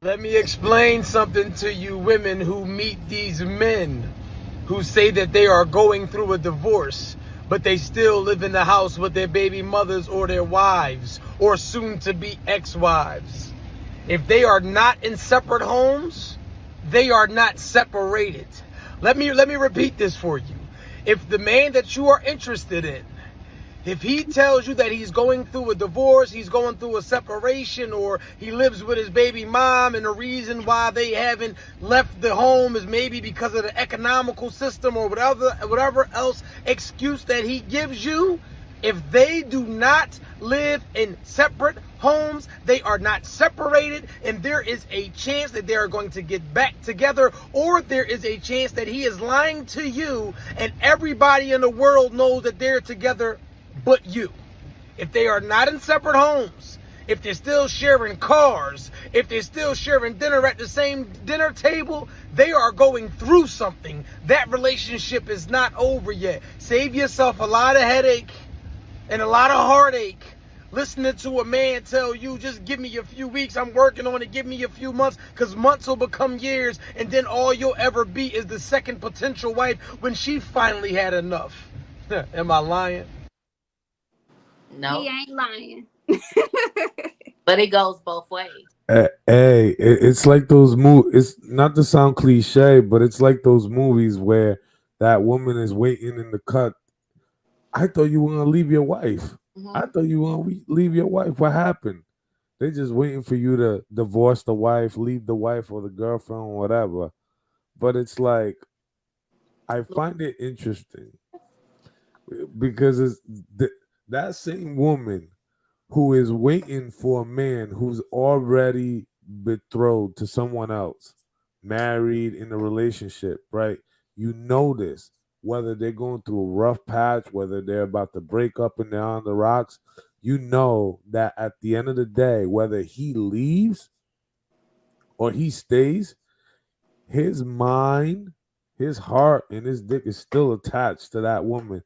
Let me explain something to you women who meet these men who say that they are going through a divorce, but they still live in the house with their baby mothers or their wives or soon to be ex-wives. If they are not in separate homes, they are not separated. Let me repeat this for you. If the man that you are interested in, if he tells you that he's going through a divorce, he's going through a separation, or he lives with his baby mom, and the reason why they haven't left the home is maybe because of the economical system or whatever else excuse that he gives you, if they do not live in separate homes, they are not separated, and there is a chance that they are going to get back together, or there is a chance that he is lying to you, and everybody in the world knows that they're together but you. If they are not in separate homes, if they're still sharing cars, if they're still sharing dinner at the same dinner table, they are going through something. That relationship is not over yet. Save yourself a lot of headache and a lot of heartache listening to a man tell you, just give me a few weeks, I'm working on it, give me a few months, because months will become years, and then all you'll ever be is the second potential wife when she finally had enough. Am I lying? He No, ain't lying. but it goes both ways. Hey, it's like those It's not to sound cliche, but it's like those movies where that woman is waiting in the cut. I thought you were gonna leave your wife. I Hmm. thought you were gonna leave your wife. What happened? They're just waiting for you to divorce the wife, leave the wife or the girlfriend, or whatever. But it's like I find it interesting because that same woman who is waiting for a man who's already betrothed to someone else, married in a relationship, right? You know this, whether they're going through a rough patch, whether they're about to break up and they're on the rocks, you know that at the end of the day, whether he leaves or he stays, his mind, his heart, and his dick is still attached to that woman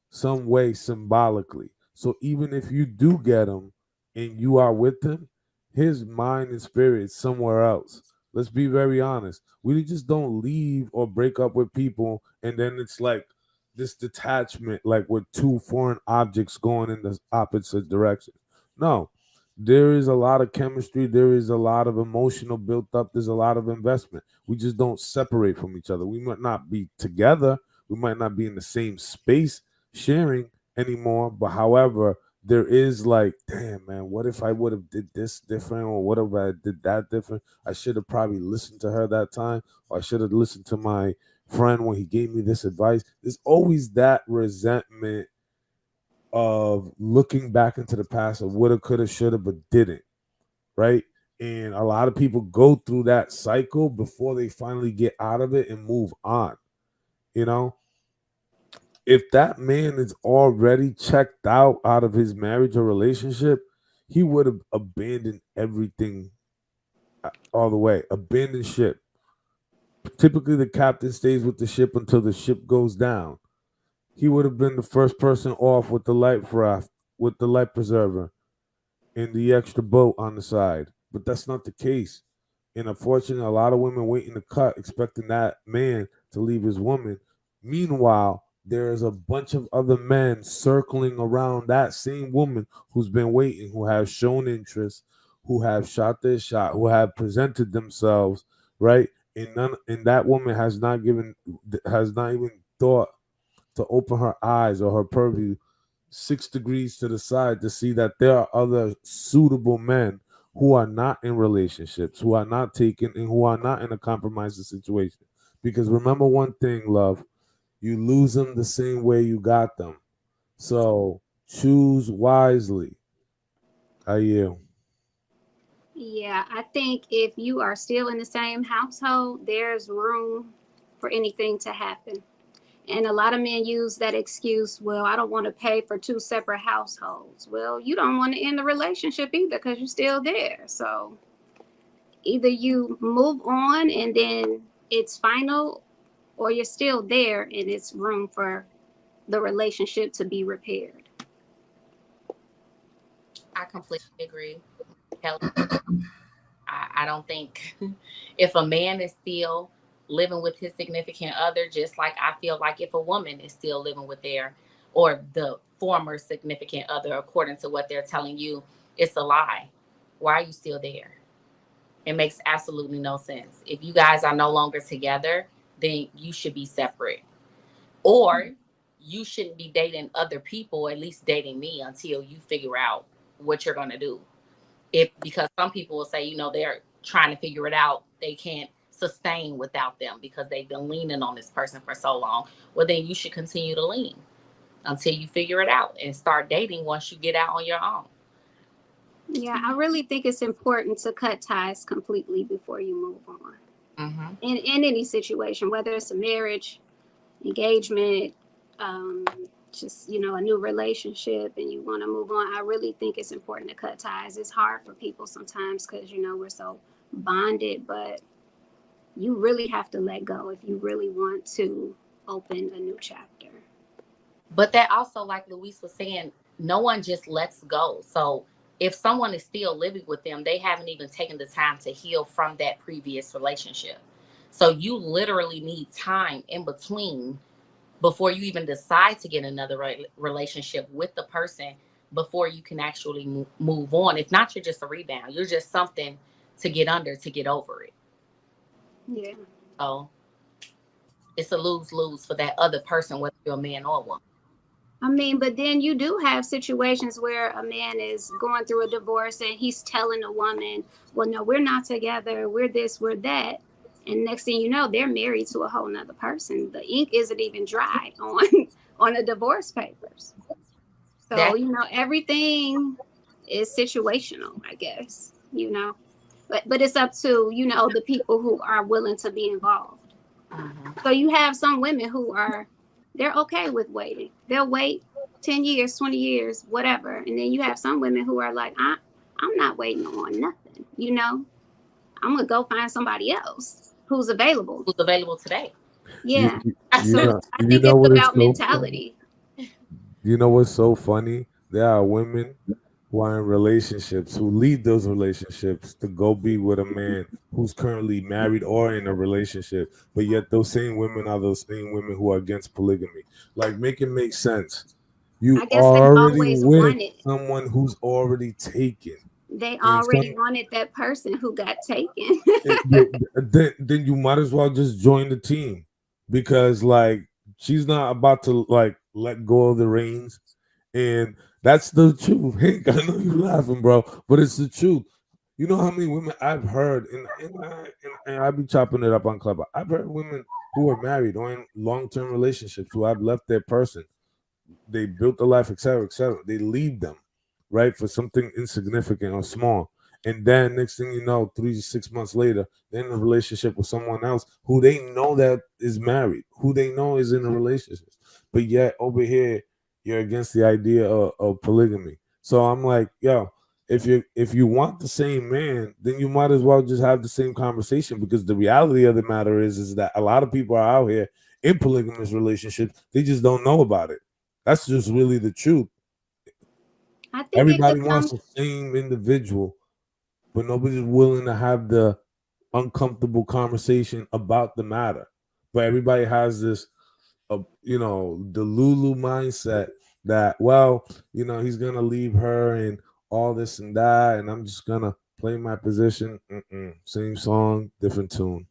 some way symbolically. So even if you do get him and you are with him, his mind and spirit is somewhere else. Let's be very honest. We just don't leave or break up with people and then it's like this detachment, like with two foreign objects going in the opposite direction. No, there is a lot of chemistry, there is a lot of emotional built up, there's a lot of investment. We just don't separate from each other. We might not be together, we might not be in the same space sharing anymore, but however, there is like, damn man, what if I would have did this different, or what if I did that different? I should have probably listened to her that time, or I should have listened to my friend when he gave me this advice. There's always that resentment of looking back into the past of woulda, coulda, shoulda, but didn't, right? And a lot of people go through that cycle before they finally get out of it and move on. You know, if that man is already checked out of his marriage or relationship, he would have abandoned everything all the way, abandoned ship. Typically, the captain stays with the ship until the ship goes down. He would have been the first person off with the life raft, with the life preserver, and the extra boat on the side. But that's not the case. And unfortunately, a lot of women wait in the cut expecting that man to leave his woman. Meanwhile, there's a bunch of other men circling around that same woman who's been waiting, who have shown interest, who have shot their shot, who have presented themselves, right? And that woman has not even thought to open her eyes or her purview 6 degrees to the side to see that there are other suitable men who are not in relationships, who are not taken, and who are not in a compromising situation. Because remember one thing, love, you lose them the same way you got them. So choose wisely. I yield. Yeah, I think if you are still in the same household, there's room for anything to happen. And a lot of men use that excuse, well, I don't want to pay for two separate households. Well, you don't want to end the relationship either because you're still there. So either you move on and then it's final, or you're still there and it's room for the relationship to be repaired. I completely agree, Kelly. I don't think if a man is still living with his significant other, just like I feel like if a woman is still living with their or the former significant other, according to what they're telling you, it's a lie. Why are you still there? It makes absolutely no sense. If you guys are no longer together, then you should be separate. Or you shouldn't be dating other people, at least dating me, until you figure out what you're going to do. If because some people will say, they're trying to figure it out, they can't sustain without them because they've been leaning on this person for so long. Well, then you should continue to lean until you figure it out and start dating once you get out on your own. Yeah, I really think it's important to cut ties completely before you move on. Mm-hmm. In any situation, whether it's a marriage, engagement, just a new relationship, and you want to move on, I really think it's important to cut ties. It's hard for people sometimes because we're so bonded, but you really have to let go if you really want to open a new chapter. But that also, like Luis was saying, no one just lets go. So if someone is still living with them, they haven't even taken the time to heal from that previous relationship. So you literally need time in between before you even decide to get another relationship with the person before you can actually move on. If not, you're just a rebound. You're just something to get under, to get over it. Yeah. So it's a lose-lose for that other person, whether you're a man or a woman. I mean, but then you do have situations where a man is going through a divorce and he's telling a woman, well, no, we're not together. We're this, we're that. And next thing you know, they're married to a whole nother person. The ink isn't even dry on the divorce papers. So, everything is situational, I guess, but it's up to, the people who are willing to be involved. Mm-hmm. So you have some women who they're okay with waiting. They'll wait 10 years, 20 years, whatever. And then you have some women who are like, I'm not waiting on nothing. I'm going to go find somebody else who's available. Who's available today. Yeah. You I think it's what is about so mentality. funny? You know what's so funny? There are women who are in relationships who leave those relationships to go be with a man who's currently married or in a relationship, but yet those same women are those same women who are against polygamy. Like, make it make sense. You I guess they already always with wanted. someone who's already taken. They And already wanted that person who got taken. then you might as well just join the team because like she's not about to like let go of the reins, and that's the truth. Hank, I know you laughing, bro, but it's the truth. You know how many women I've heard, and I be chopping it up on Club. I've heard women who are married or in long-term relationships who have left their person, they built a life, etc., etc. They leave them, right, for something insignificant or small. And then next thing you know, 3 to 6 months later, they're in a relationship with someone else who they know that is married, who they know is in a relationship. But yet over here, you're against the idea of polygamy. So I'm like, yo, if you want the same man, then you might as well just have the same conversation, because the reality of the matter is that a lot of people are out here in polygamous relationships. They just don't know about it. That's just really the truth. I think it Everybody could wants come. the same individual, but nobody's willing to have the uncomfortable conversation about the matter. But everybody has this, the Lulu mindset that, well, he's gonna leave her and all this and that, and I'm just gonna play my position. Same song, different tune.